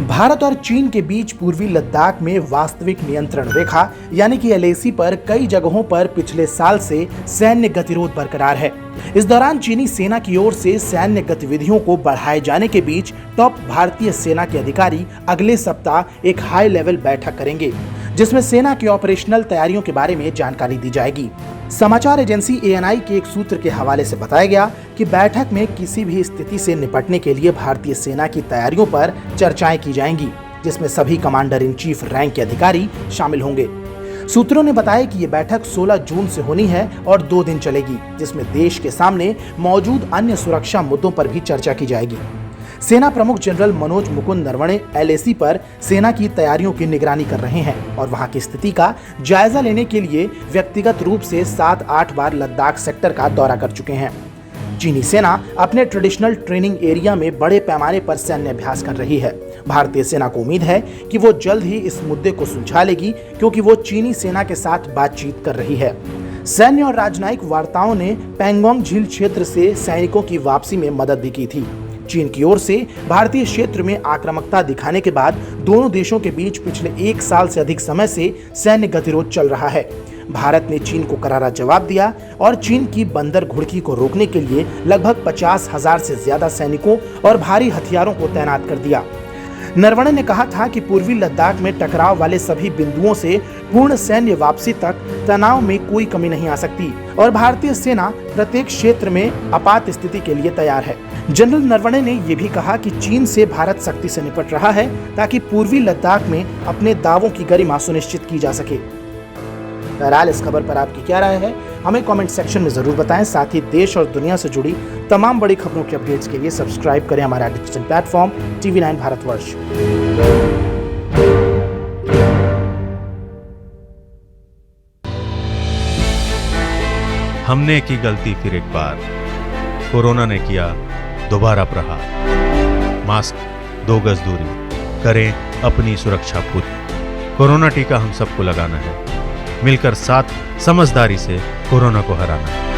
भारत और चीन के बीच पूर्वी लद्दाख में वास्तविक नियंत्रण रेखा यानी कि एलएसी पर कई जगहों पर पिछले साल से सैन्य गतिरोध बरकरार है। इस दौरान चीनी सेना की ओर से सैन्य गतिविधियों को बढ़ाए जाने के बीच टॉप भारतीय सेना के अधिकारी अगले सप्ताह एक हाई लेवल बैठक करेंगे, जिसमें सेना की ऑपरेशनल तैयारियों के बारे में जानकारी दी जाएगी। समाचार एजेंसी एएनआई के एक सूत्र के हवाले से बताया गया कि बैठक में किसी भी स्थिति से निपटने के लिए भारतीय सेना की तैयारियों पर चर्चाएं की जाएंगी, जिसमें सभी कमांडर इन चीफ रैंक के अधिकारी शामिल होंगे। सूत्रों ने बताया कि ये बैठक 16 जून से होनी है और 2 दिन चलेगी, जिसमें देश के सामने मौजूद अन्य सुरक्षा मुद्दों पर भी चर्चा की जाएगी। सेना प्रमुख जनरल मनोज मुकुंद नरवणे एलएसी पर सेना की तैयारियों की निगरानी कर रहे हैं और वहां की स्थिति का जायजा लेने के लिए व्यक्तिगत रूप से 7-8 बार लद्दाख सेक्टर का दौरा कर चुके हैं। चीनी सेना अपने ट्रेडिशनल ट्रेनिंग एरिया में बड़े पैमाने पर सैन्य अभ्यास कर रही है। भारतीय सेना को उम्मीद है कि वो जल्द ही इस मुद्दे को सुलझा लेगी, क्योंकि वो चीनी सेना के साथ बातचीत कर रही है। सैन्य और राजनयिक वार्ताओं ने पैंगोंग झील क्षेत्र से सैनिकों की वापसी में मदद भी की थी। चीन की ओर से भारतीय क्षेत्र में आक्रामकता दिखाने के बाद दोनों देशों के बीच पिछले 1 साल से अधिक समय से सैन्य गतिरोध चल रहा है। भारत ने चीन को करारा जवाब दिया और चीन की बंदर घुड़की को रोकने के लिए लगभग 50,000 से ज्यादा सैनिकों और भारी हथियारों को तैनात कर दिया। नरवणे ने कहा था कि पूर्वी लद्दाख में टकराव वाले सभी बिंदुओं से पूर्ण सैन्य वापसी तक तनाव में कोई कमी नहीं आ सकती और भारतीय सेना प्रत्येक क्षेत्र में आपात स्थिति के लिए तैयार है। जनरल नरवणे ने यह भी कहा कि चीन से भारत सख्ती से निपट रहा है ताकि पूर्वी लद्दाख में अपने दावों की गरिमा सुनिश्चित की जा सके। बहरहाल इस खबर पर आपकी क्या राय है, हमें कमेंट सेक्शन में जरूर बताएं। साथ ही देश और दुनिया से जुड़ी तमाम बड़ी खबरों के अपडेट्स के लिए सब्सक्राइब करें हमारा डिजिटल प्लेटफॉर्म TV9 भारतवर्ष। हमने की गलती फिर एक बार, कोरोना ने किया दोबारा प्रहार। मास्क, 2 गज दूरी, करें अपनी सुरक्षा पूरी। कोरोना टीका हम सबको लगाना है, मिलकर साथ समझदारी से कोरोना को हराना है।